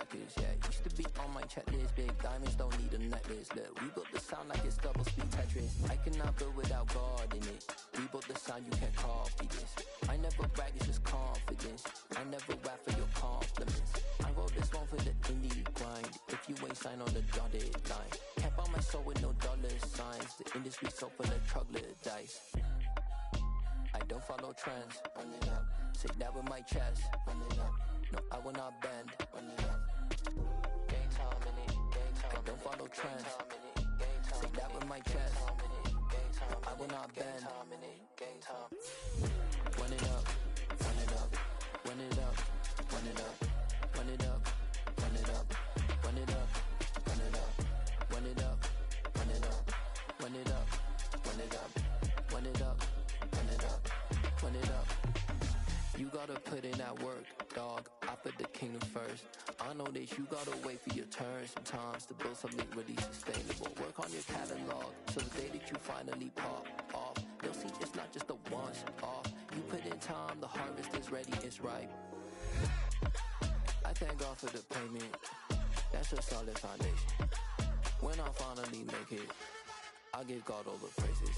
records, yeah. Used to be on my checklist. Big diamonds don't need a necklace. Look, we built the sound like it's double speed Tetris. I cannot build without God in it. We built the sound, you can't copy this. I never brag, it's just confidence. I never rap for your compliments. I wrote this one for the indie grind. If you ain't signed on the dotted line, can't buy my soul with no dollar signs. The industry so full of troglodytes. I don't follow trends. Run it up. Say that with my chest. Run it up. No, I will not bend. Run it up. Gang time in it. Gang time. I don't follow trends. Say that with my chest. No, I will not bend. Gang time. Run it up. Run it up. Run it up. Run it up. Run it up. Run it up. Run it up. Run it up. Run it up. Run it up. Run it up. Run it up. Run it up. Run it up. Run it up. You gotta put in that work, dog. I put the kingdom first. I know that you gotta wait for your turn sometimes to build something really sustainable. Work on your catalog so the day that you finally pop off, they'll see it's not just a once off. You put in time, the harvest is ready, it's ripe. I thank God for the payment. That's a solid foundation. When I finally make it, I'll give God all the praises.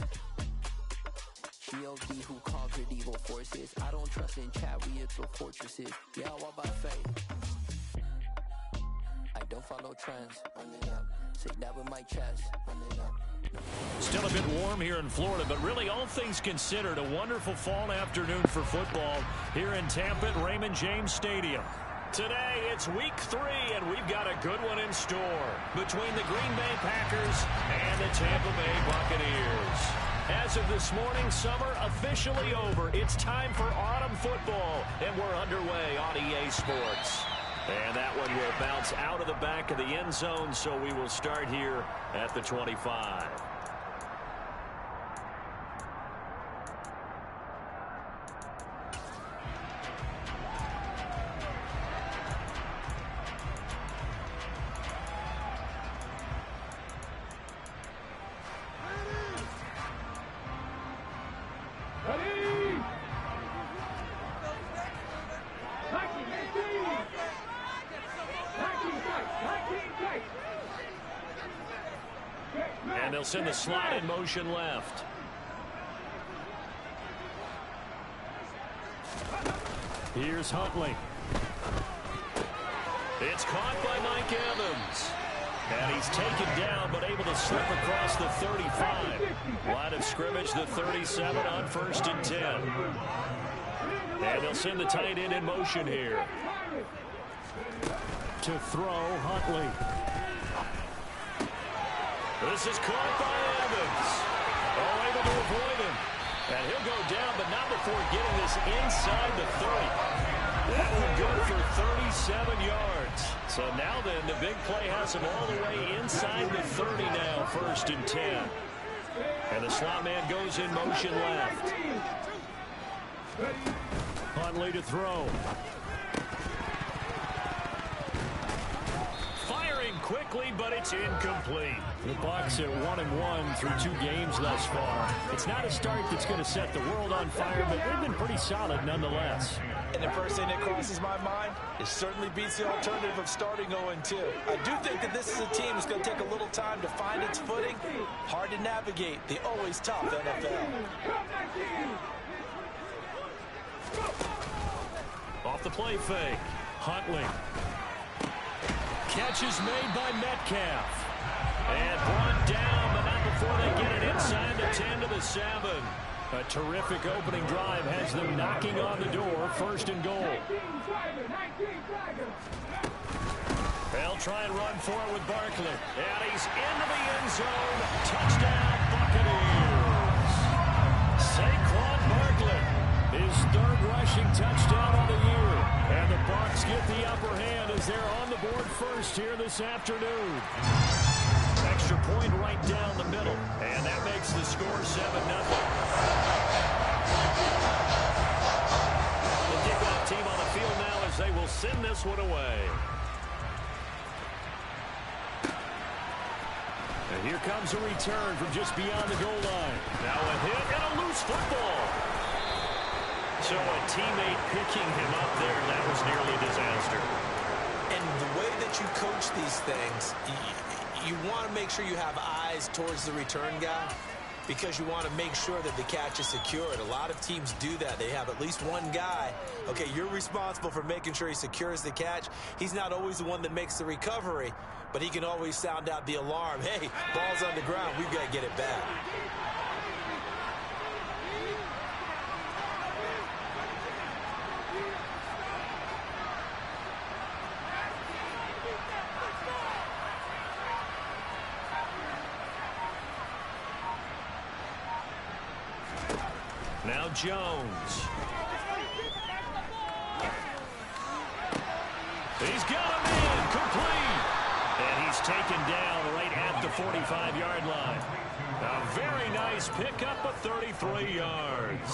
G.O.D. who conquered evil forces. I don't trust in chariots or fortresses. Yeah, I walk by faith. I don't follow trends. Run it up. Say that with my chest. Run it up. Still a bit warm here in Florida, but really all things considered, a wonderful fall afternoon for football here in Tampa at Raymond James Stadium. Today, it's week 3, and we've got a good one in store between the Green Bay Packers and the Tampa Bay Buccaneers. As of this morning, summer officially over. It's time for autumn football, and we're underway on EA Sports. And that one will bounce out of the back of the end zone, so we will start here at the 25. And they'll send the slot in motion left. Here's Huntley. It's caught by Mike Evans. And he's taken down, but able to slip across the 35. Line of scrimmage, the 37 on 1st and 10. And they'll send the tight end in motion here. To throw, Huntley. This is caught by Evans. Oh, able to avoid him. And he'll go down, but not before getting this inside the 30. That would go for 37 yards. So now then, the big play has him all the way inside the 30 now, 1st and 10. And the slot man goes in motion left. Huntley to throw. Firing quickly, but it's incomplete. The Bucs at 1-1 through 2 games thus far. It's not a start that's going to set the world on fire, but they've been pretty solid nonetheless. And the first thing that crosses my mind, it certainly beats the alternative of starting 0-2. I do think that this is a team that's going to take a little time to find its footing. Hard to navigate the always tough NFL. Off the play fake, Huntley. Catch is made by Metcalf. And brought down, but not before they get it inside the 10 to the 7. A terrific opening drive has them knocking on the door, 1st and goal. They'll try and run for it with Barkley. And he's into the end zone. Touchdown, Buccaneers. Saquon Barkley, his 3rd rushing touchdown of the year. And the Bucs get the upper hand as they're on the board first here this afternoon. Extra point right down the middle. And that makes the score 7-0. The kickoff team on the field now as they will send this one away. And here comes a return from just beyond the goal line. Now a hit and a loose football. So a teammate picking him up there, that was nearly a disaster. And the way that you coach these things, you want to make sure you have eyes towards the return guy because you want to make sure that the catch is secured. A lot of teams do that. They have at least one guy. Okay, you're responsible for making sure he secures the catch. He's not always the one that makes the recovery, but he can always sound out the alarm. Hey, ball's on the ground. We've got to get it back. Now Jones. He's got him in, complete. And he's taken down right at the 45-yard line. A very nice pickup of 33 yards.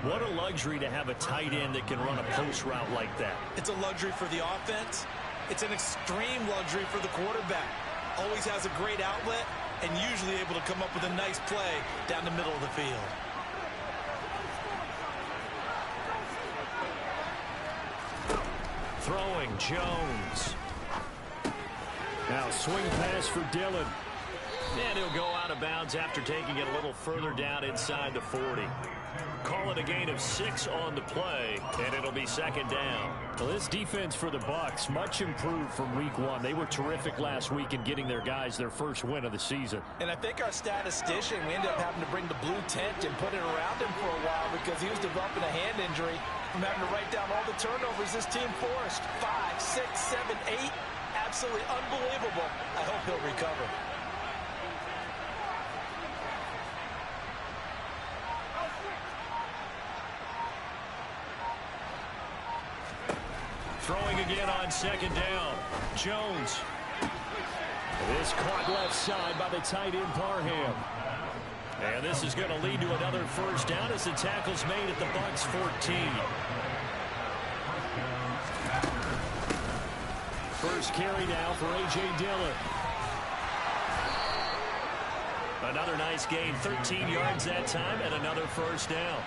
What a luxury to have a tight end that can run a post route like that. It's a luxury for the offense. It's an extreme luxury for the quarterback. Always has a great outlet and usually able to come up with a nice play down the middle of the field. Throwing, Jones. Now swing pass for Dillon. And he'll go out of bounds after taking it a little further down inside the 40. Call it a gain of 6 on the play, and it'll be second down. Well, this defense for the Bucs, much improved from week 1. They were terrific last week in getting their guys their first win of the season. And I think our statistician, we ended up having to bring the blue tent and put it around him for a while because he was developing a hand injury from having to write down all the turnovers this team forced. 5, 6, 7, 8. Absolutely unbelievable. I hope he'll recover. Throwing again on second down. Jones. This caught left side by the tight end Parham. And this is going to lead to another first down as the tackle's made at the Bucs 14. First carry now for A.J. Dillon. Another nice gain, 13 yards that time, and another first down.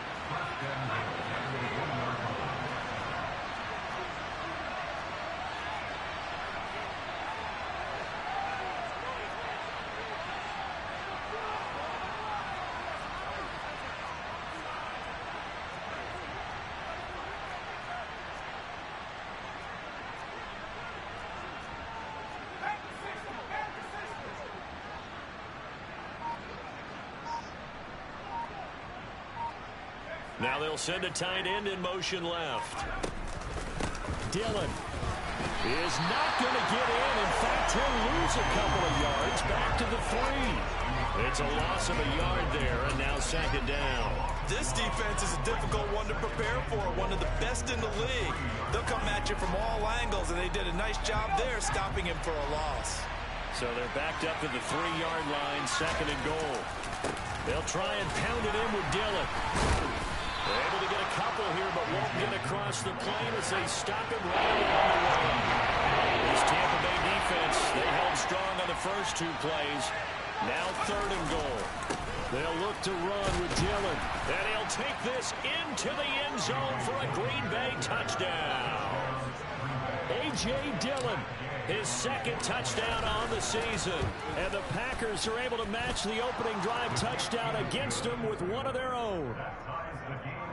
Now they'll send a tight end in motion left. Dillon is not going to get in. In fact, he'll lose a couple of yards back to the 3. It's a loss of a yard there, and now second down. This defense is a difficult one to prepare for, one of the best in the league. They'll come at you from all angles, and they did a nice job there stopping him for a loss. So they're backed up to the 3-yard line, second and goal. They'll try and pound it in with Dillon. They're able to get a couple here, but won't get across the plane as they stop him right along the way. This Tampa Bay defense, they held strong on the first 2 plays. Now third and goal. They'll look to run with Dillon. And he'll take this into the end zone for a Green Bay touchdown. A.J. Dillon, his second touchdown on the season. And the Packers are able to match the opening drive touchdown against them with one of their own.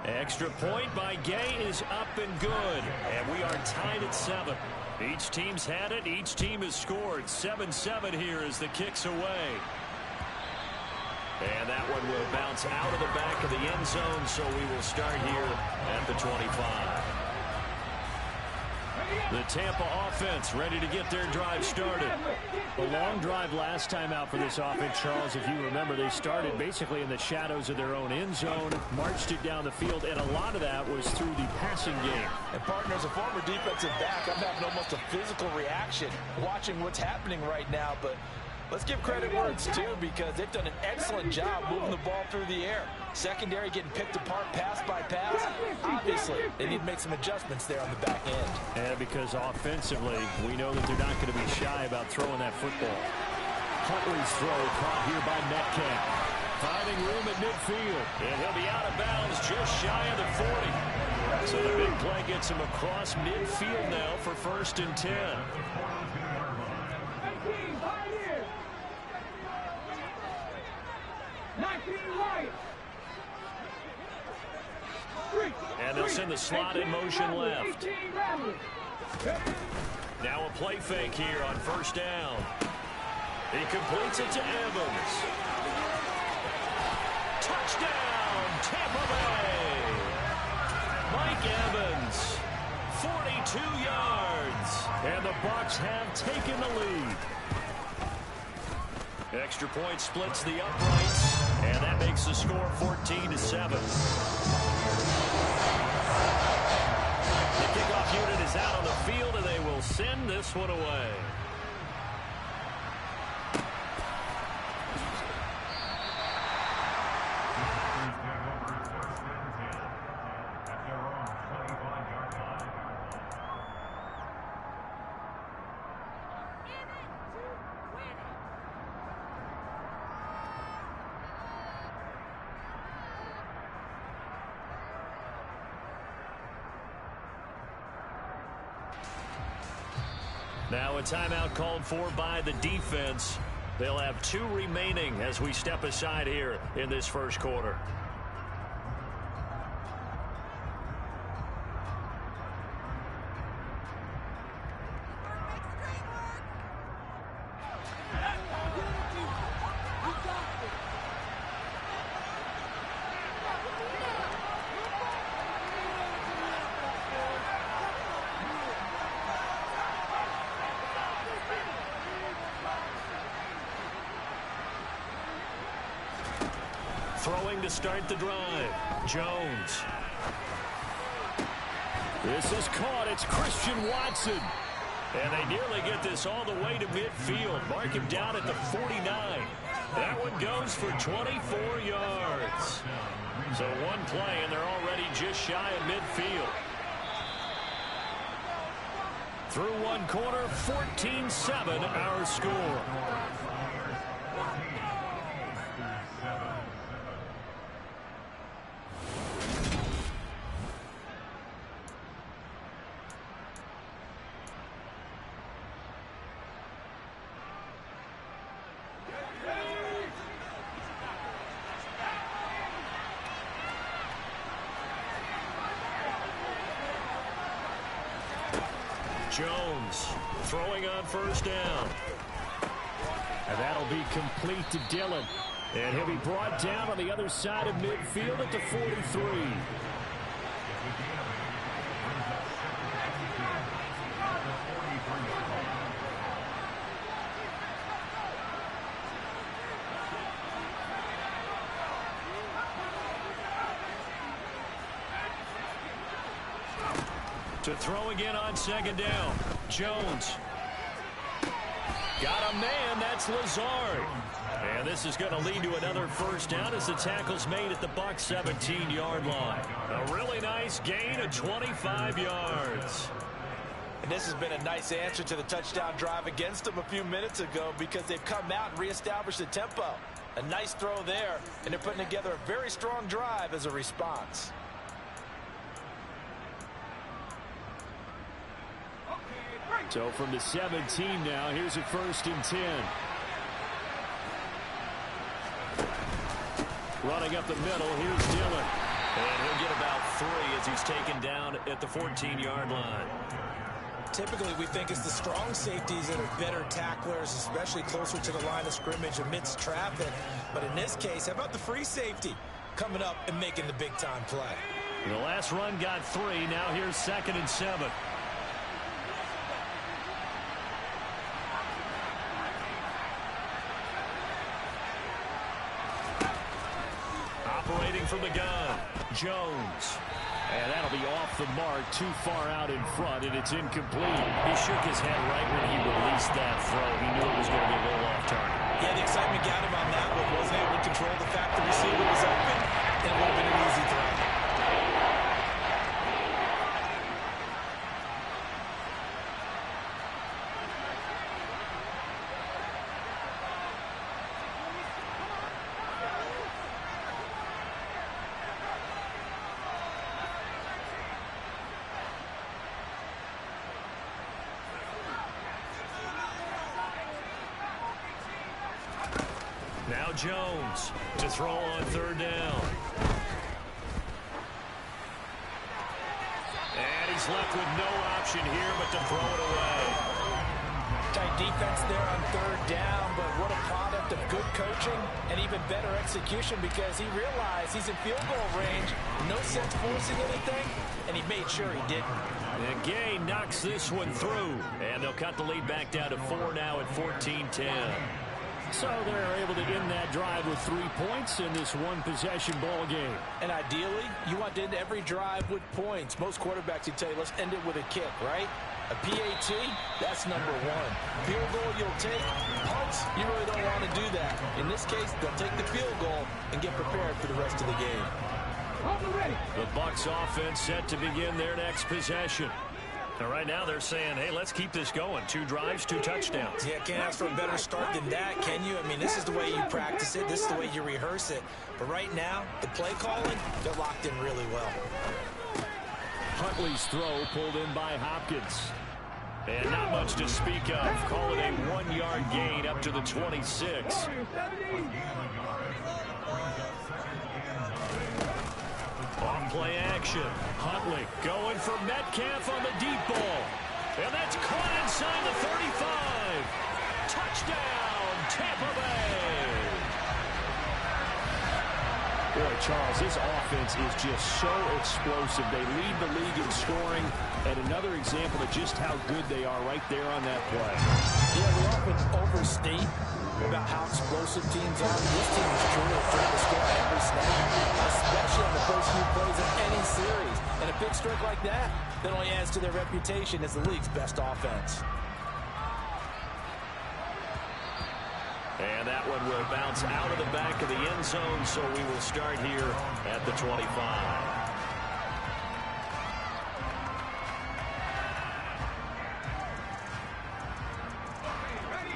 Extra point by Gay is up and good. And we are tied at 7. Each team's had it. Each team has scored. 7-7 here as the kick's away. And that one will bounce out of the back of the end zone, so we will start here at the 25. The Tampa offense ready to get their drive started. A long drive last time out for this offense, Charles. If you remember, they started basically in the shadows of their own end zone, marched it down the field, and a lot of that was through the passing game. And partner, as a former defensive back, I'm having almost a physical reaction watching what's happening right now, but let's give credit where it's due because they've done an excellent job moving the ball through the air. Secondary getting picked apart pass by pass. Obviously, they need to make some adjustments there on the back end. And because offensively, we know that they're not going to be shy about throwing that football. Huntley's throw caught here by Metcalf. Finding room at midfield. And he'll be out of bounds just shy of the 40. So the big play gets him across midfield now for 1st and 10. And they'll send the slot in motion left. Now a play fake here on 1st down. He completes it to Evans. Touchdown, Tampa Bay. Mike Evans, 42 yards. And the Bucs have taken the lead. Extra point splits the uprights, and that makes the score 14-7. The kickoff unit is out on the field, and they will send this one away. Now a timeout called for by the defense. They'll have 2 remaining as we step aside here in this 1st quarter. Throwing to start the drive. Jones. This is caught. It's Christian Watson. And they nearly get this all the way to midfield. Mark him down at the 49. That one goes for 24 yards. So one play, and they're already just shy of midfield. Through one quarter, 14-7 our score. Jones throwing on 1st down. And that'll be complete to Dillon. And he'll be brought down on the other side of midfield at the 43. To throw again on 2nd down. Jones. Got a man. That's Lazard. And this is going to lead to another 1st down as the tackle's made at the Bucs 17-yard line. A really nice gain of 25 yards. And this has been a nice answer to the touchdown drive against them a few minutes ago because they've come out and reestablished the tempo. A nice throw there, and they're putting together a very strong drive as a response. So from the 17 now, here's a 1st and 10. Running up the middle, here's Dillon. And he'll get about 3 as he's taken down at the 14-yard line. Typically, we think it's the strong safeties that are better tacklers, especially closer to the line of scrimmage amidst traffic. But in this case, how about the free safety coming up and making the big-time play? The last run got 3. Now here's 2nd and 7. Operating from the gun, Jones. And that'll be off the mark, too far out in front, and it's incomplete. He shook his head right when he released that throw. He knew it was going to be a little off target. Yeah, the excitement got him on that one. Wasn't able to control the fact the receiver was open, and it would have been an easy throw. Now Jones to throw on third down. And he's left with no option here but to throw it away. Tight defense there on third down, but what a product of good coaching and even better execution, because he realized he's in field goal range. No sense forcing anything, and he made sure he didn't. And Gay knocks this one through, and they'll cut the lead back down to 4 now at 14-10. So they're able to end that drive with 3 points in this one-possession ball game. And ideally, you want to end every drive with points. Most quarterbacks would tell you, let's end it with a kick, right? A PAT, that's number one. Field goal you'll take. Punts, you really don't want to do that. In this case, they'll take the field goal and get prepared for the rest of the game. The Bucs offense set to begin their next possession. And right now they're saying, hey, let's keep this going. 2 drives, 2 touchdowns. Yeah, can't ask for a better start than that, can you? I mean, this is the way you practice it. This is the way you rehearse it. But right now, the play calling, they're locked in really well. Huntley's throw pulled in by Hopkins. And not much to speak of. Call it a 1-yard gain up to the 26. On play action. Huntley going for Metcalf on the deep ball. And that's caught inside the 35. Touchdown, Tampa Bay. Boy, Charles, this offense is just so explosive. They lead the league in scoring, and another example of just how good they are right there on that play. Yeah, we often overstate about how explosive teams are. This team is truly trying to score every snap, especially on the first few plays of any series. And a big strike like that only adds to their reputation as the league's best offense. And that one will bounce out of the back of the end zone, so we will start here at the 25.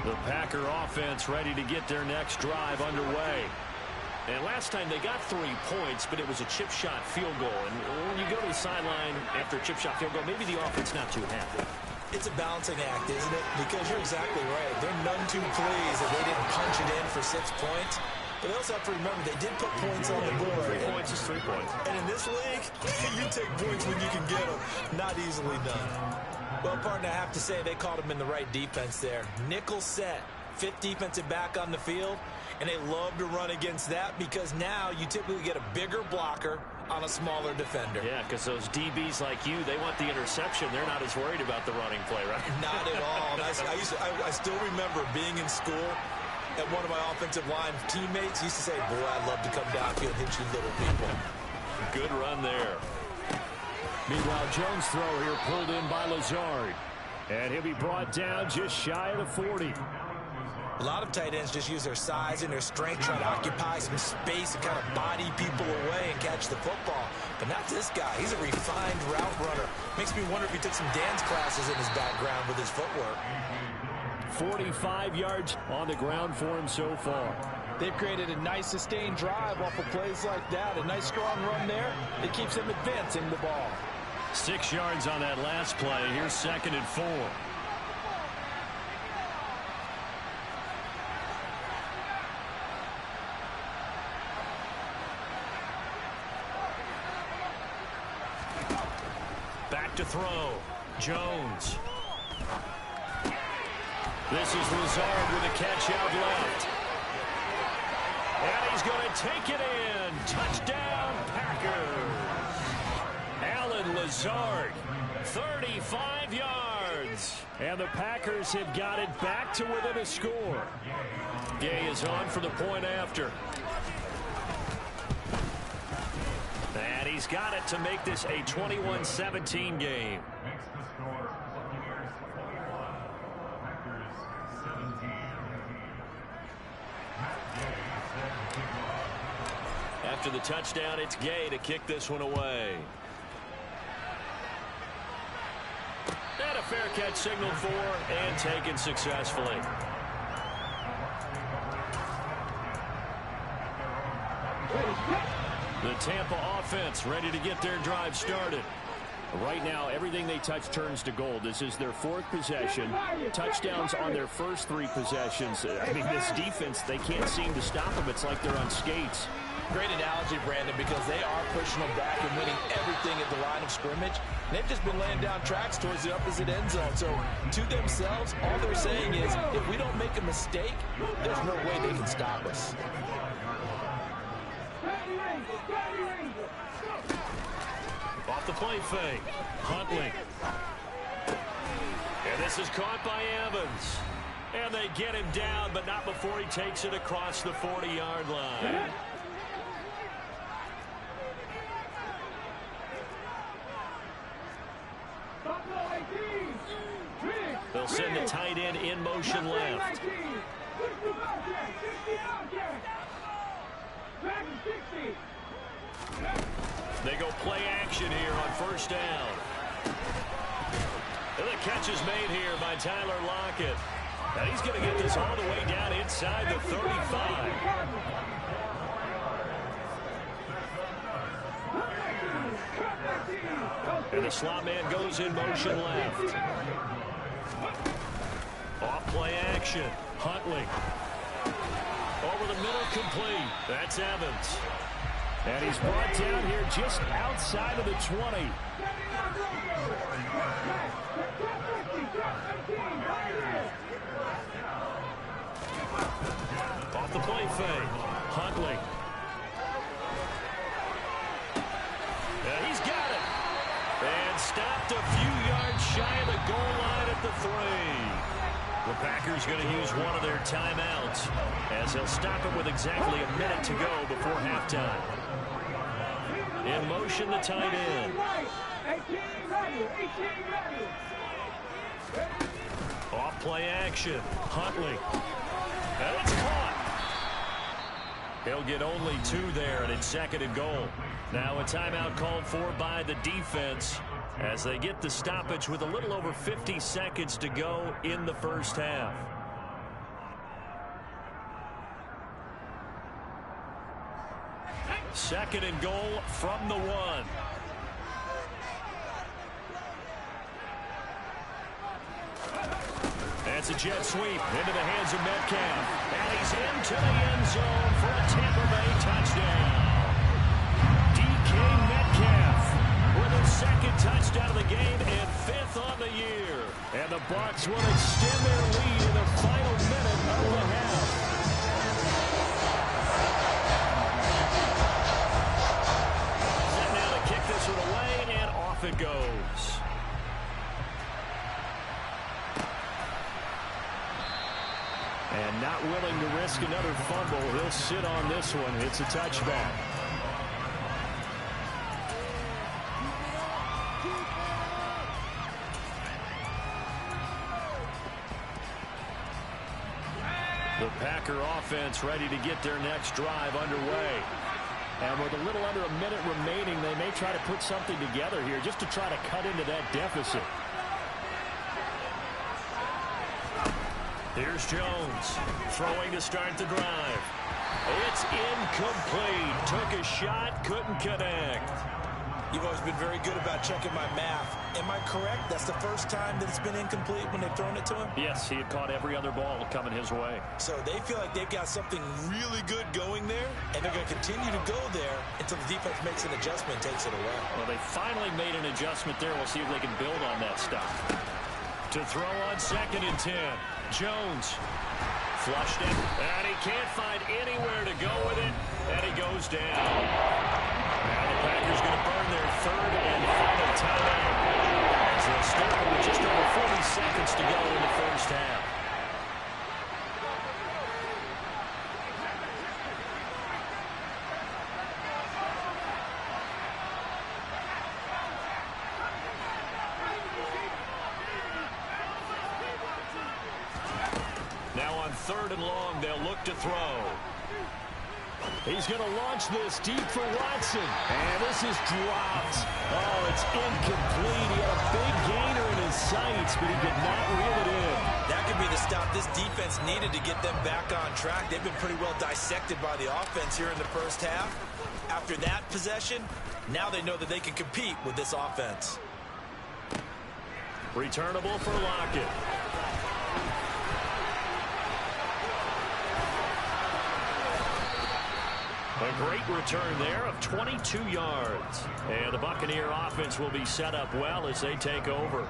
The Packer offense ready to get their next drive underway. And last time they got 3 points, but it was a chip shot field goal. And when you go to the sideline after a chip shot field goal, maybe the offense not too happy. It's a balancing act, isn't it? Because you're exactly right. They're none too pleased that they didn't punch it in for 6 points. But they also have to remember they did put points on the board. 3 points is 3 points. And in this league, you take points when you can get them. Not easily done. Well, partner, I have to say they caught him in the right defense there. Nickel set. 5th defensive back on the field. And they love to run against that because now you typically get a bigger blocker on a smaller defender. Yeah, because those DBs like you, they want the interception. They're not as worried about the running play, right? Not at all. I still remember being in school, and one of my offensive line teammates used to say, boy, I'd love to come downfield and hit you little people. Good run there. Meanwhile, Jones' throw here pulled in by Lazard. And he'll be brought down just shy of the 40. A lot of tight ends just use their size and their strength, try to occupy some space and kind of body people away and catch the football. But not this guy. He's a refined route runner. Makes me wonder if he took some dance classes in his background with his footwork. 45 yards on the ground for him so far. They've created a nice sustained drive off of plays like that. A nice strong run there. It keeps them advancing the ball. 6 yards on that last play. Here's 2nd and 4. Back to throw. Jones. This is Lazard with a catch out left. And he's going to take it in. Touchdown, Packers. Alan Lazard, 35 yards. And the Packers have got it back to within a score. Gay is on for the point after. And he's got it to make this a 21-17 game. After the touchdown, it's Gay to kick this one away. And a fair catch signaled for and taken successfully. The Tampa offense ready to get their drive started. Right now, everything they touch turns to gold. This is their 4th possession. Touchdowns on their first 3 possessions. I mean, this defense, they can't seem to stop them. It's like they're on skates. Great analogy, Brandon, because they are pushing them back and winning everything at the line of scrimmage. They've just been laying down tracks towards the opposite end zone. So to themselves, all they're saying is, if we don't make a mistake, there's no way they can stop us. Off the play fake. Huntley. And this is caught by Evans. And they get him down, but not before he takes it across the 40-yard line. They'll send the tight end in motion left. They go play action here on first down. And the catch is made here by Tyler Lockett. And he's going to get this all the way down inside the 35. And the slot man goes in motion left. Off play action. Huntley. Over the middle, complete. That's Evans. And he's brought down here just outside of the 20. Off the play fake. Huntley. And he's got it. And stopped a few yards shy of the goal line at the 3. The Packers going to use one of their timeouts as they'll stop it with exactly a minute to go before halftime. In motion, the tight end. Off play action. Huntley. And it's caught. He'll get only 2 there, and it's 2nd and goal. Now a timeout called for by the defense as they get the stoppage with a little over 50 seconds to go in the first half. Second and goal from the 1. That's a jet sweep into the hands of Metcalf. And he's into the end zone for a Tampa Bay touchdown. DK Metcalf with his 2nd touchdown of the game and 5th on the year. And the Bucs will extend their lead in the final minute of the half. Set now to kick this one away, and off it goes. And not willing to risk another fumble, he'll sit on this one. It's a touchback. The Packer offense ready to get their next drive underway. And with a little under a minute remaining, they may try to put something together here just to try to cut into that deficit. Here's Jones throwing to start the drive. It's incomplete. Took a shot, couldn't connect. You've always been very good about checking my math. Am I correct? That's the first time that it's been incomplete when they've thrown it to him? Yes, he had caught every other ball coming his way. So they feel like they've got something really good going there, and they're going to continue to go there until the defense makes an adjustment and takes it away. Well, they finally made an adjustment there. We'll see if they can build on that stuff. To throw on 2nd and 10. Jones flushed it, and he can't find anywhere to go with it, and he goes down. Now the Packers going to burn their 3rd and final timeout as they'll start with just over 40 seconds to go in the first half. Now on 3rd and long, they'll look to throw. He's going to launch this deep for Watson. And this is dropped. Oh, it's incomplete. He had a big gainer in his sights, but he did not reel it in. That could be the stop this defense needed to get them back on track. They've been pretty well dissected by the offense here in the first half. After that possession, now they know that they can compete with this offense. Returnable for Lockett. A great return there of 22 yards. And the Buccaneer offense will be set up well as they take over.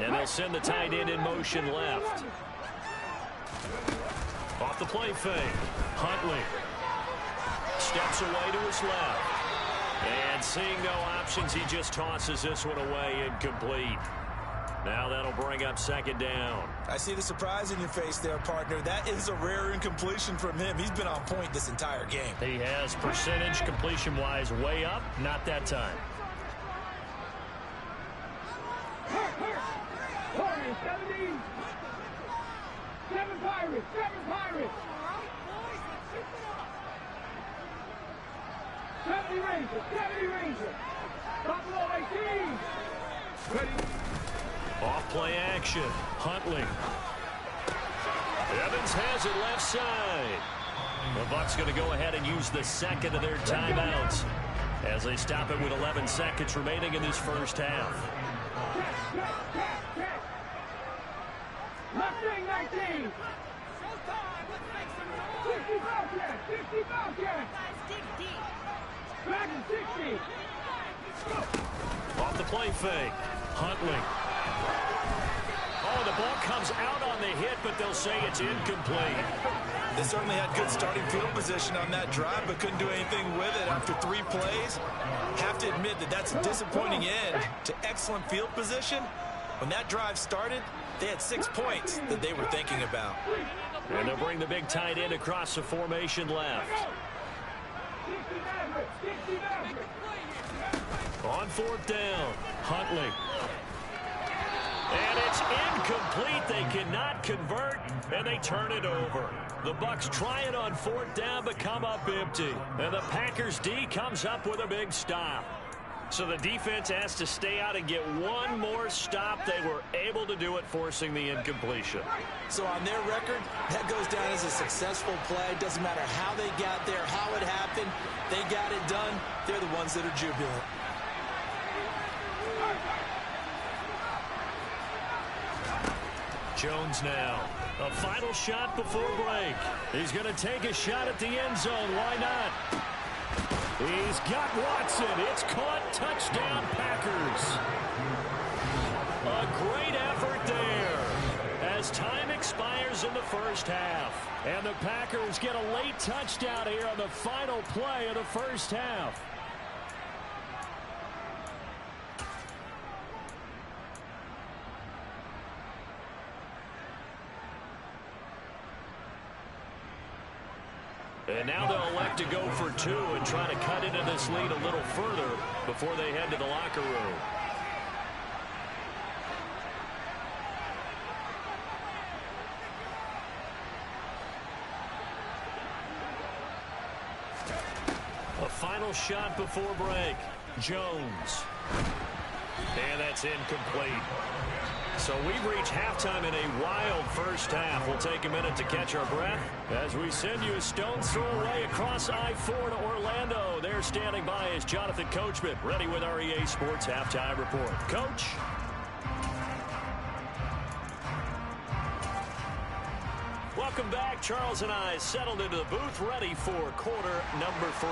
And they'll send the tight end in motion left. Off the play fake. Huntley steps away to his left. And seeing no options, he just tosses this one away, incomplete. Now that'll bring up second down. I see the surprise in your face there, partner. That is a rare incompletion from him. He's been on point this entire game. He has percentage completion-wise way up. Not that time. Seven Pirates! Seven Pirates! 70 Rangers! 70 Rangers! Buffalo 18! Ready? Off play action. Huntley. Evans has it left side. The Bucs going to go ahead and use the second of their timeouts as they stop it with 11 seconds remaining in this first half. Left wing 19! Showtime! Let's make some noise! 60 Falcons! 60 Falcons! Guys, dig deep! Back in 60! Off the play fake. Huntley. Oh, the ball comes out on the hit, but they'll say it's incomplete. They certainly had good starting field position on that drive, but couldn't do anything with it after 3 plays. Have to admit that that's a disappointing end to excellent field position. When that drive started, they had 6 points that they were thinking about. And they'll bring the big tight end across the formation left. On fourth down, Huntley. And it's incomplete. They cannot convert, and they turn it over. The Bucs try it on fourth down, but come up empty. And the Packers D comes up with a big stop. So the defense has to stay out and get one more stop. They were able to do it, forcing the incompletion. So on their record, that goes down as a successful play. Doesn't matter how they got there, how it happened. They got it done. They're the ones that are jubilant. Jones now. A final shot before break. He's going to take a shot at the end zone. Why not? He's got Watson. It's caught. Touchdown, Packers. A great effort there as time expires in the first half. And the Packers get a late touchdown here on the final play of the first half. And now they'll elect to go for 2 and try to cut into this lead a little further before they head to the locker room. A final shot before break. Jones. And that's incomplete. So we've reached halftime in a wild first half. We'll take a minute to catch our breath as we send you a stone's throw away across I-4 to Orlando. There standing by is Jonathan Coachman, ready with our EA Sports Halftime Report. Coach. Welcome back. Charles and I settled into the booth, ready for quarter number 3.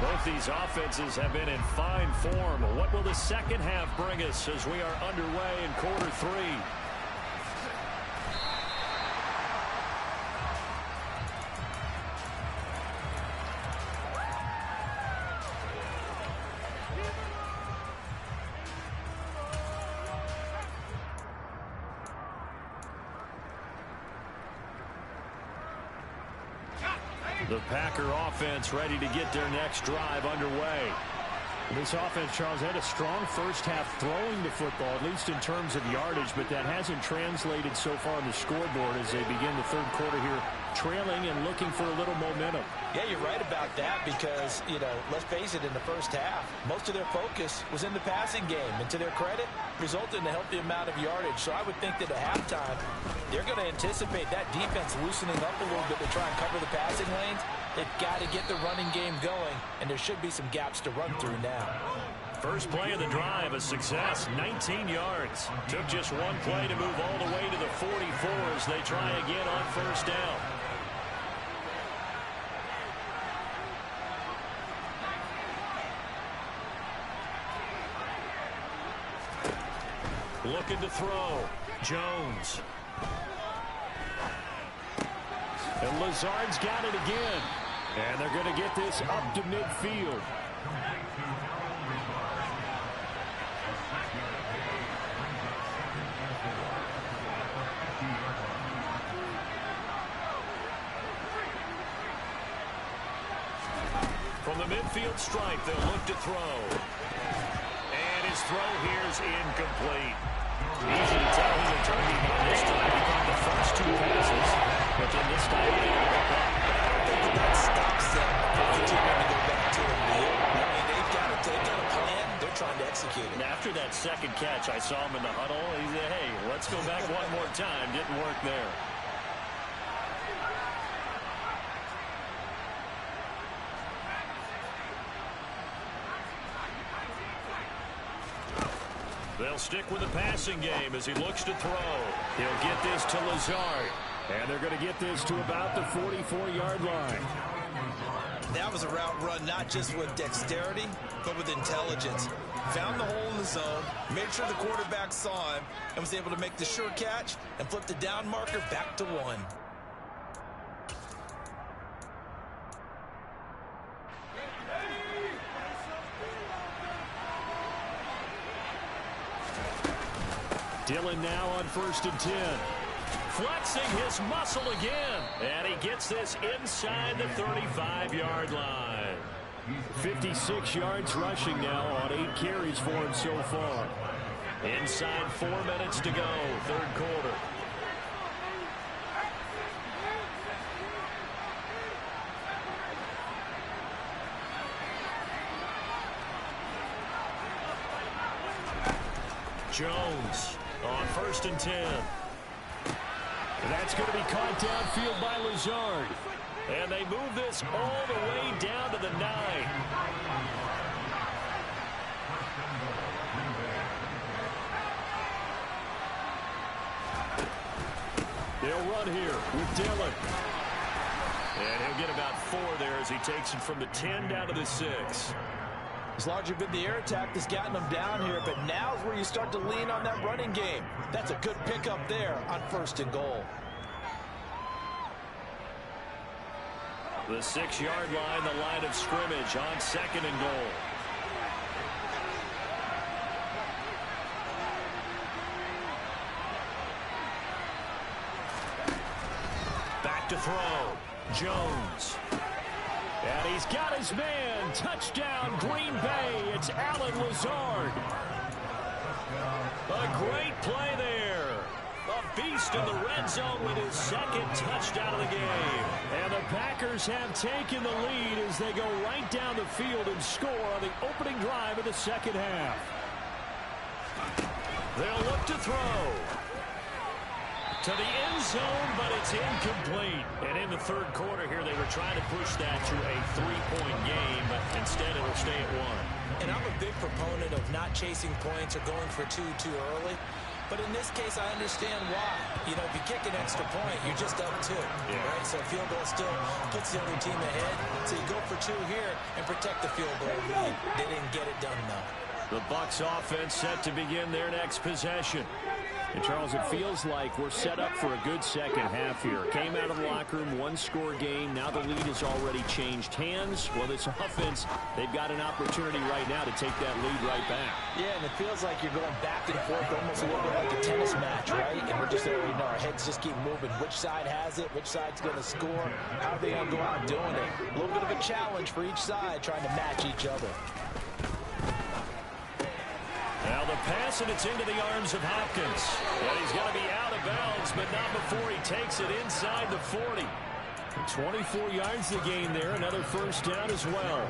Both these offenses have been in fine form. What will the second half bring us as we are underway in quarter 3? The Packer offense ready to get their next drive underway. This offense, Charles, had a strong first half throwing the football, at least in terms of yardage, but that hasn't translated so far on the scoreboard as they begin the third quarter here, trailing and looking for a little momentum. Yeah, you're right about that because, let's face it, in the first half, most of their focus was in the passing game. And to their credit, resulted in a healthy amount of yardage. So I would think that at halftime, they're going to anticipate that defense loosening up a little bit to try and cover the passing lanes. They've got to get the running game going, and there should be some gaps to run through now. First play of the drive, a success, 19 yards. Took just one play to move all the way to the 44 as they try again on first down. Looking to throw. Jones. And Lazard's got it again. And they're going to get this up to midfield. From the midfield stripe, they'll look to throw. And his throw here is incomplete. Easy to tell he's a turkey by this time. He caught the first two passes, but then this time they got up. I don't think that stops them from continuing to go back to it. I mean, they've got a plan. They're trying to execute it. And after that second catch, I saw him in the huddle. He said, hey, let's go back one more time. Didn't work there. They'll stick with the passing game as he looks to throw. He'll get this to Lazard. And they're going to get this to about the 44-yard line. That was a route run not just with dexterity, but with intelligence. Found the hole in the zone, made sure the quarterback saw him, and was able to make the sure catch and flip the down marker back to 1. Dillon now on 1st and 10. Flexing his muscle again. And he gets this inside the 35-yard line. 56 yards rushing now on 8 carries for him so far. Inside 4 minutes to go, third quarter. Jones on 1st and 10. And that's going to be caught downfield by Lazard. And they move this all the way down to the 9. They'll run here with Dillon. And he'll get about 4 there as he takes it from the 10 down to the 6. It's largely been the air attack that's gotten them down here, but now's where you start to lean on that running game. That's a good pickup there on 1st and goal. The 6-yard line, the line of scrimmage on 2nd and goal. Back to throw. Jones. And he's got his man. Touchdown, Green Bay. It's Allen Lazard. A great play there. A beast in the red zone with his 2nd touchdown of the game. And the Packers have taken the lead as they go right down the field and score on the opening drive of the 2nd half. They'll look to throw. To the end zone, but it's incomplete. And in the third quarter here, they were trying to push that to a 3-point game, but instead it'll stay at 1. And I'm a big proponent of not chasing points or going for 2 too early. But in this case, I understand why. If you kick an extra point, you're just up 2. Yeah. Right? So a field goal still puts the other team ahead. So you go for 2 here and protect the field goal lead. They didn't get it done, though. The Bucs offense set to begin their next possession. And, Charles, it feels like we're set up for a good second half here. Came out of the locker room, 1-score game. Now the lead has already changed hands. Well, this offense, they've got an opportunity right now to take that lead right back. Yeah, and it feels like you're going back and forth, almost a little bit like a tennis match, right? And we're just, our heads just keep moving. Which side has it? Which side's going to score? How are they going to go out doing it? A little bit of a challenge for each side, trying to match each other. pass, and it's into the arms of Hopkins. And he's going to be out of bounds, but not before he takes it inside the 40. 24 yards to gain there. Another first down as well.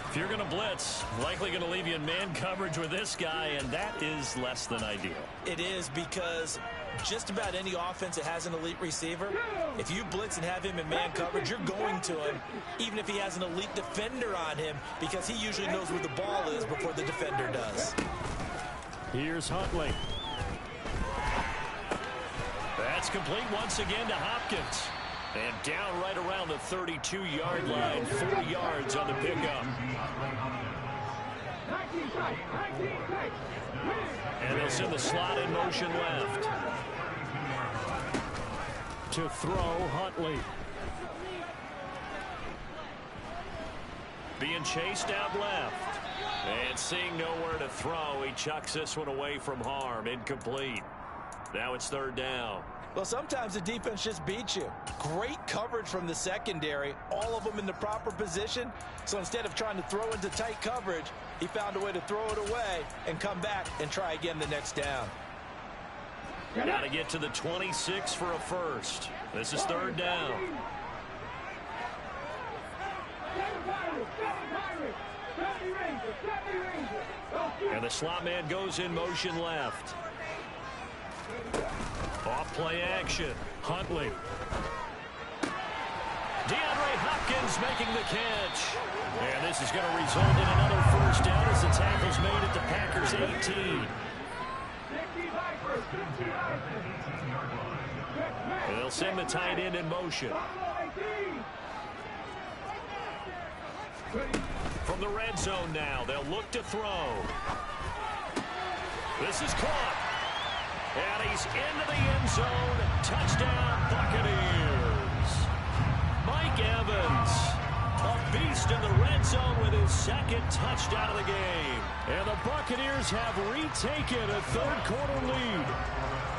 If you're going to blitz, likely going to leave you in man coverage with this guy, and that is less than ideal. It is, because just about any offense that has an elite receiver, if you blitz and have him in man coverage, you're going to him, even if he has an elite defender on him, because he usually knows where the ball is before the defender does. Here's Huntley. That's complete once again to Hopkins. And down right around the 32-yard line, 4 yards on the pickup. And they'll send the slot in motion left. To throw, Huntley. Being chased out left. And seeing nowhere to throw, he chucks this one away from harm. Incomplete. Now it's third down. Well, sometimes the defense just beats you. Great coverage from the secondary, all of them in the proper position. So instead of trying to throw into tight coverage, he found a way to throw it away and come back and try again the next down. Got to get to the 26 for a first. This is third down. And the slot man goes in motion left. Off play action. Huntley. DeAndre Hopkins making the catch. And this is going to result in another first down as the tackle's made at the Packers 18. And they'll send the tight end in motion. From the red zone now, they'll look to throw. This is caught. And he's into the end zone. Touchdown, Buccaneers. Mike Evans, a beast in the red zone with his second touchdown of the game. And the Buccaneers have retaken a third-quarter lead.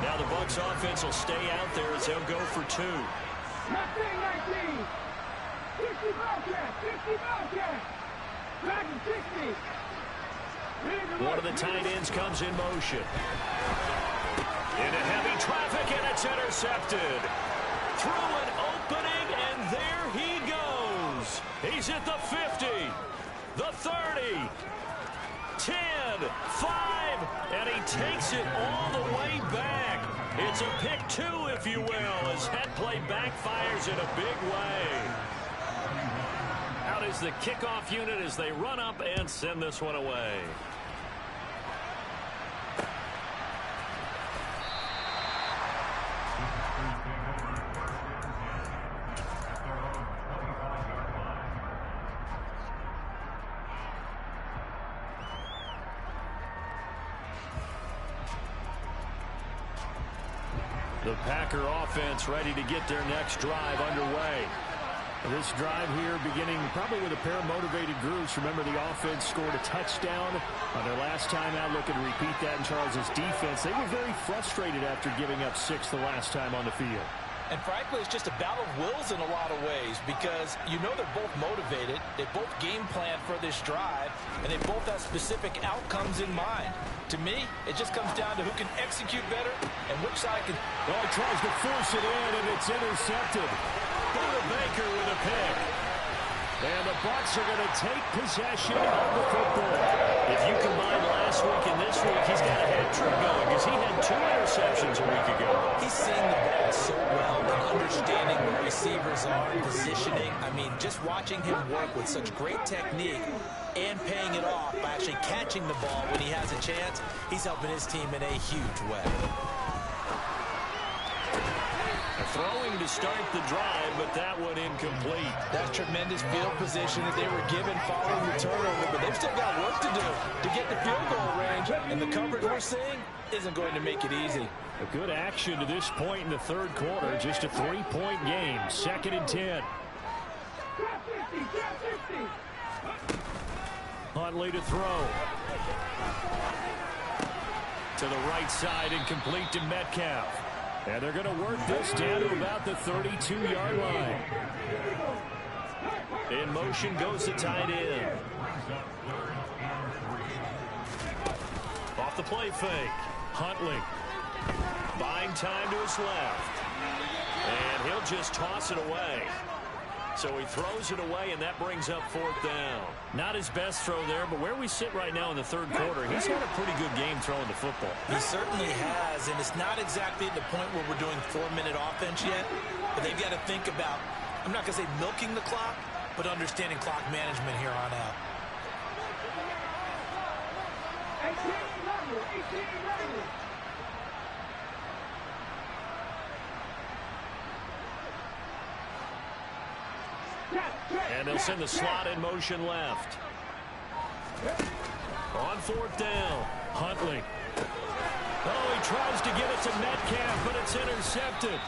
Now the Bucs offense will stay out there as they'll go for two. 19, 60 Bobcats, 60 Bobcats. Back to 60. One of the tight ends comes in motion. Into heavy traffic, and it's intercepted. Through an opening, and there he goes. He's at the 50, the 30, 10, 5, and he takes it all the way back. It's a pick two, if you will, as head play backfires in a big way. Out is the kickoff unit as they run up and send this one away. The Packer offense ready to get their next drive underway. This drive here beginning probably with a pair of motivated groups. Remember, the offense scored a touchdown on their last time out. Looking to repeat that in Charles's defense. They were very frustrated after giving up 6 the last time on the field. And frankly, it's just a battle of wills in a lot of ways, because you know they're both motivated. They both game plan for this drive, and they both have specific outcomes in mind. To me, it just comes down to who can execute better and which side can... Well, he tries to force it in, and it's intercepted. Buda Baker with a pick. And the Bucs are going to take possession of the football. If you combine last week and this week, he's got a hat trick going because he had 2 interceptions a week ago. He's seeing the ball so well and understanding where receivers are, positioning. I mean, just watching him work with such great technique and paying it off by actually catching the ball when he has a chance, he's helping his team in a huge way. Throwing to start the drive, but that one incomplete. That tremendous field position that they were given following the turnover, but they've still got work to do to get the field goal range, and the coverage we're seeing isn't going to make it easy. A good action to this point in the third quarter, just a 3-point game, 2nd and 10. Huntley to throw. To the right side, incomplete to Metcalf. And they're going to work this down to about the 32-yard line. In motion goes the tight end. Off the play fake. Huntley buying time to his left. And he'll just toss it away. So he throws it away, and that brings up 4th down. Not his best throw there, but where we sit right now in the 3rd quarter, he's had a pretty good game throwing the football. He certainly has, and it's not exactly at the point where we're doing 4-minute offense yet, but they've got to think about, I'm not going to say milking the clock, but understanding clock management here on out. 18 Rebels. And they'll send the slot in motion left. On 4th down, Huntley. Oh, he tries to get it to Metcalf, but it's intercepted.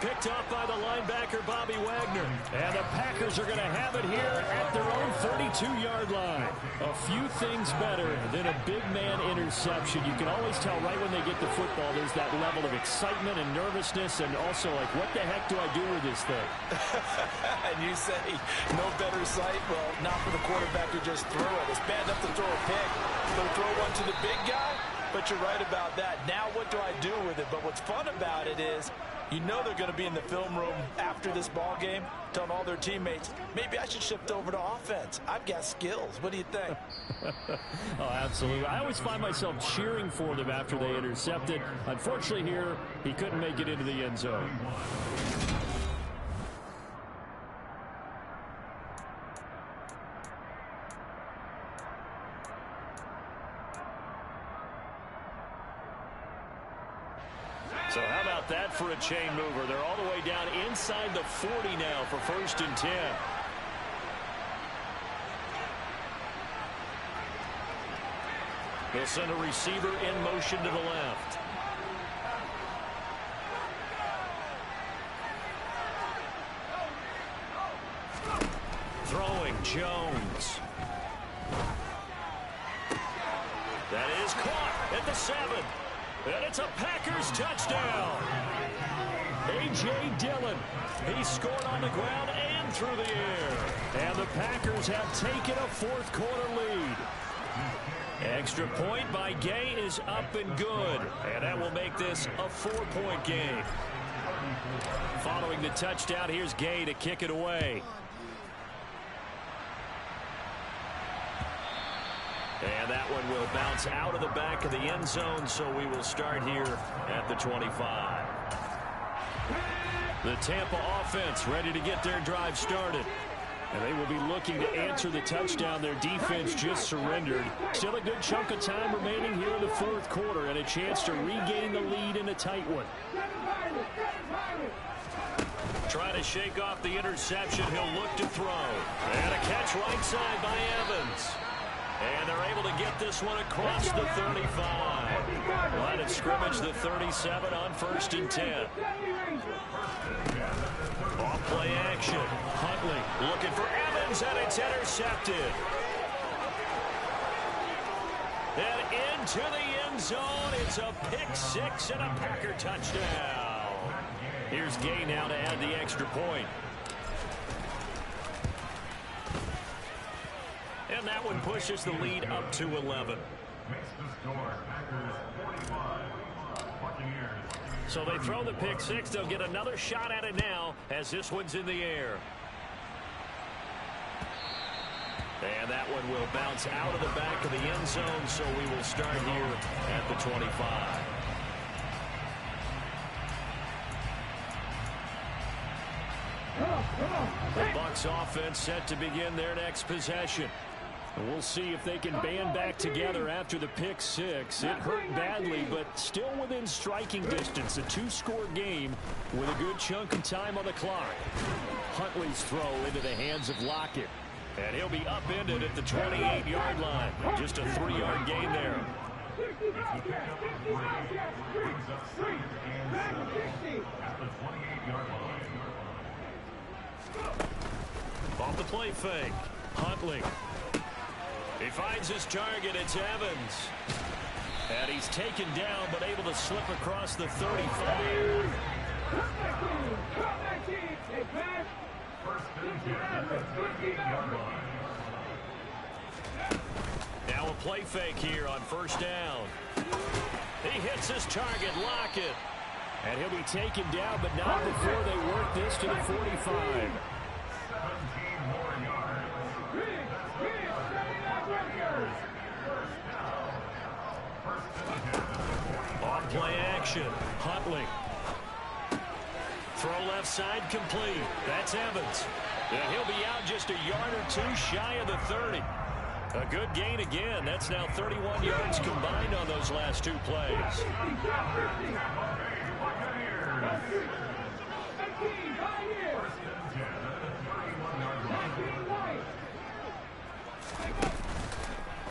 Picked off by the linebacker, Bobby Wagner. And the Packers are going to have it here at their own 32-yard line. A few things better than a big man interception. You can always tell right when they get the football, there's that level of excitement and nervousness, and also like, what the heck do I do with this thing? And you say, no better sight? Well, not for the quarterback who just threw it. It's bad enough to throw a pick. They'll throw one to the big guy, but you're right about that. Now what do I do with it? But what's fun about it is, you know they're going to be in the film room after this ball game, telling all their teammates, maybe I should shift over to offense. I've got skills. What do you think? Oh, absolutely. I always find myself cheering for them after they intercepted. Unfortunately here, he couldn't make it into the end zone. So how about that for a chain mover? They're all the way down inside the 40 now for 1st and 10. They'll send a receiver in motion to the left. Throwing Jones. That is caught at the 7. And it's a Packers touchdown. A.J. Dillon. He scored on the ground and through the air. And the Packers have taken a 4th quarter lead. Extra point by Gay is up and good. And that will make this a 4-point game. Following the touchdown, here's Gay to kick it away. And that one will bounce out of the back of the end zone, so we will start here at the 25. The Tampa offense ready to get their drive started. And they will be looking to answer the touchdown their defense just surrendered. Still a good chunk of time remaining here in the 4th quarter and a chance to regain the lead in a tight one. Trying to shake off the interception. He'll look to throw. And a catch right side by Evans. And they're able to get this one across the 35. Line of scrimmage, the 37 on 1st and 10. Off play action. Huntley looking for Evans, and it's intercepted. And into the end zone. It's a pick 6 and a Packer touchdown. Here's Gay now to add the extra point. And that one pushes the lead up to 11. So they throw the pick 6. They'll get another shot at it now as this one's in the air. And that one will bounce out of the back of the end zone, so we will start here at the 25. The Bucs offense set to begin their next possession. We'll see if they can band back together after the pick 6. It hurt badly, but still within striking distance. A 2-score game with a good chunk of time on the clock. Huntley's throw into the hands of Lockett. And he'll be upended at the 28-yard line. Just a 3-yard gain there. Off the play fake. Huntley. He finds his target. It's Evans. And he's taken down, but able to slip across the 35. Now a play fake here on 1st down. He hits his target, Lockett. And he'll be taken down, but not before they work this to the 45. On play action, Huntley. Throw left side complete. That's Evans. And he'll be out just a yard or two shy of the 30. A good gain again. That's now 31 yards combined on those last two plays.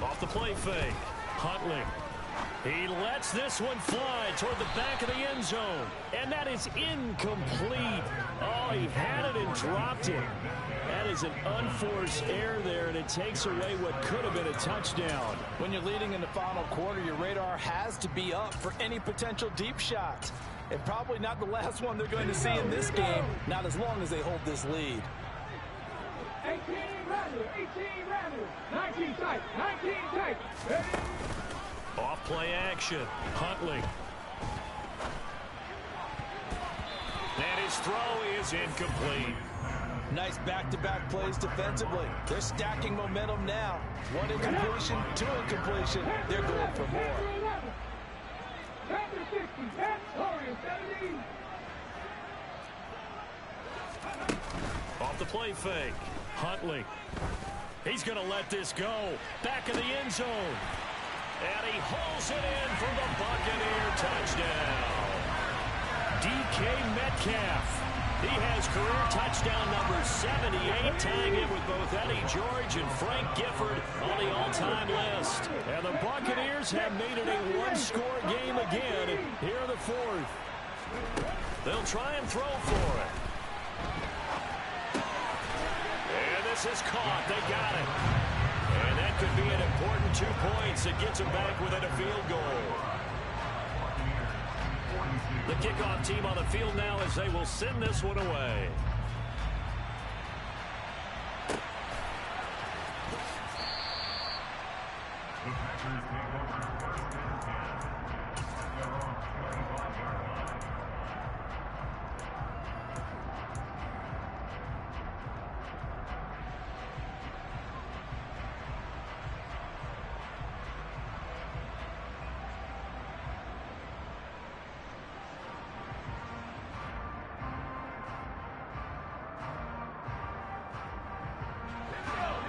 Off the play fake, Huntley. He lets this one fly toward the back of the end zone. And that is incomplete. Oh, he had it and dropped it. That is an unforced error there, and it takes away what could have been a touchdown. When you're leading in the final quarter, your radar has to be up for any potential deep shots. And probably not the last one they're going to see in this game, not as long as they hold this lead. 18 Randall, 19 tight, 19 tight. Off play action, Huntley. And his throw is incomplete. Nice back-to-back plays defensively. They're stacking momentum now. One incompletion, two incompletion. They're going for more. Off the play fake, Huntley. He's going to let this go. Back in the end zone. And he hauls it in for the Buccaneer touchdown. DK Metcalf. He has career touchdown number 78, tying it with both Eddie George and Frank Gifford on the all-time list. And the Buccaneers have made it a one-score game again here in the fourth. They'll try and throw for it. And this is caught. They got it. And that could be an important 2 points that gets them back within a field goal. The kickoff team on the field now as they will send this one away.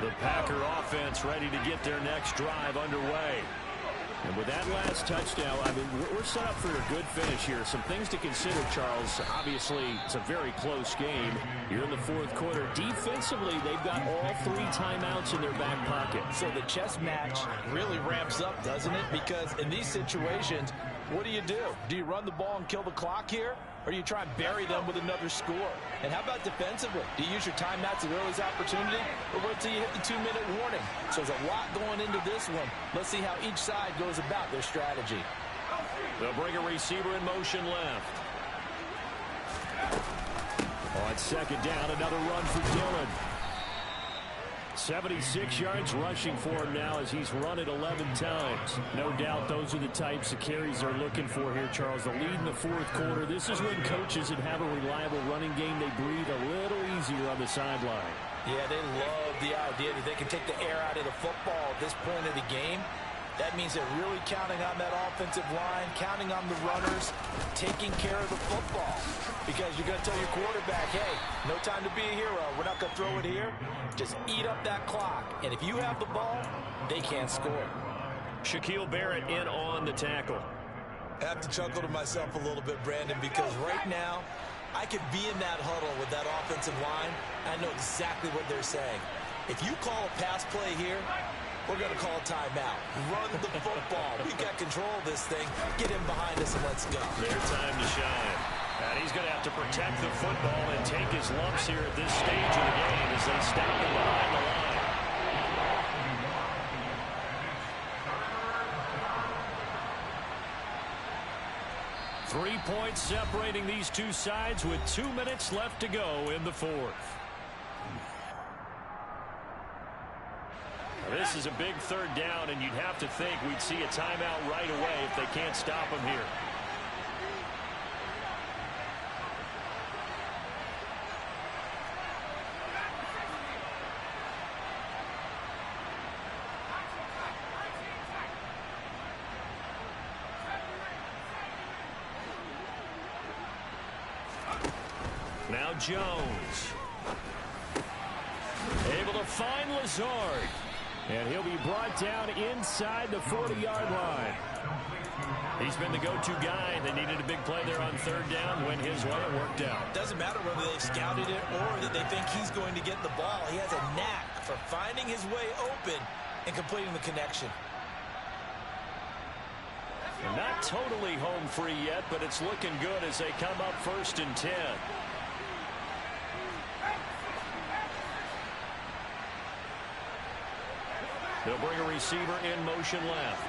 The Packer offense ready to get their next drive underway. And with that last touchdown, I mean, we're set up for a good finish here. Some things to consider, Charles. Obviously, it's a very close game. You're in the fourth quarter. Defensively, they've got all 3 timeouts in their back pocket. So the chess match really ramps up, doesn't it? Because in these situations, what do? Do you run the ball and kill the clock here? Or do you try and bury them with another score? And how about defensively? Do you use your timeouts at earliest opportunity? Or wait till you hit the 2-minute warning? So there's a lot going into this one. Let's see how each side goes about their strategy. They'll bring a receiver in motion left. On second down, another run for Dillon. 76 yards rushing for him now as he's run it 11 times. No doubt those are the types of carries they're looking for here, Charles. The lead in the fourth quarter. This is when coaches that have a reliable running game, they breathe a little easier on the sideline. Yeah, they love the idea that they can take the air out of the football at this point of the game. That means they're really counting on that offensive line, counting on the runners, taking care of the football. Because you're going to tell your quarterback, hey, no time to be a hero. We're not going to throw it here. Just eat up that clock. And if you have the ball, they can't score. Shaquille Barrett in on the tackle. I have to chuckle to myself a little bit, Brandon, because right now, I could be in that huddle with that offensive line. I know exactly what they're saying. If you call a pass play here, we're going to call a timeout. Run the football. We got control of this thing. Get in behind us and let's go. Their time to shine. And he's going to have to protect the football and take his lumps here at this stage of the game as they stack him behind the line. Three points separating these two sides with 2 minutes left to go in the fourth. This is a big third down, and you'd have to think we'd see a timeout right away if they can't stop him here. Now Jones. Able to find Lazard. And he'll be brought down inside the 40-yard line. He's been the go-to guy. They needed a big play there on third down. Went his way. It worked out. Doesn't matter whether they've scouted it or that they think he's going to get the ball. He has a knack for finding his way open and completing the connection. Not totally home free yet, but it's looking good as they come up 1st and 10. They'll bring a receiver in motion left.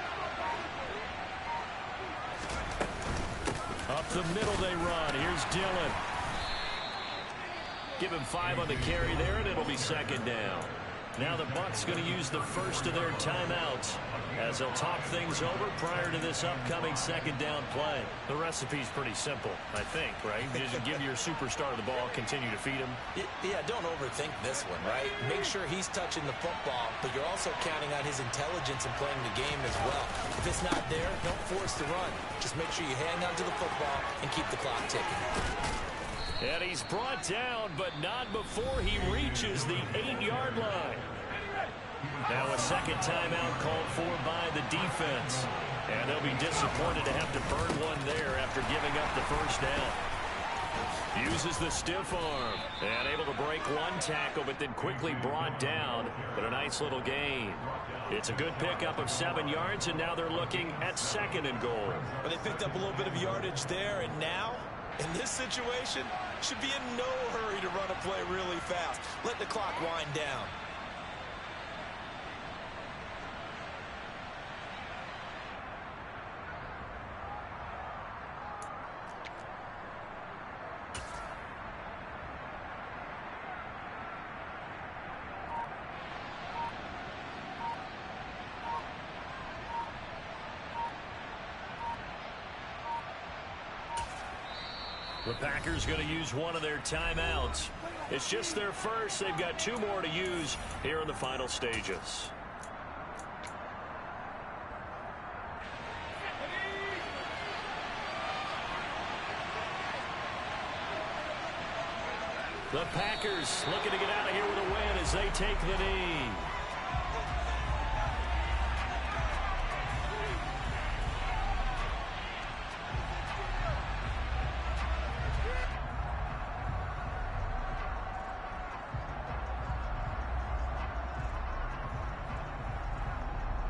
Up the middle they run. Here's Dillon. Give him 5 on the carry there, and it'll be 2nd down. Now the Bucs going to use the first of their timeouts as they'll talk things over prior to this upcoming 2nd down play. The recipe's pretty simple, I think, right? Just give your superstar the ball, continue to feed him. Yeah, don't overthink this one, right? Make sure he's touching the football, but you're also counting on his intelligence in playing the game as well. If it's not there, don't force the run. Just make sure you hang on to the football and keep the clock ticking. And he's brought down, but not before he reaches the 8-yard line. Now a second timeout called for by the defense. And they'll be disappointed to have to burn one there after giving up the first down. Uses the stiff arm. And able to break one tackle, but then quickly brought down. But a nice little gain. It's a good pickup of 7 yards, and now they're looking at 2nd and goal. Well, they picked up a little bit of yardage there, and now, in this situation, should be in no hurry to run a play really fast. Let the clock wind down. The Packers going to use one of their timeouts. It's just their first. They've got 2 more to use here in the final stages. The Packers looking to get out of here with a win as they take the knee.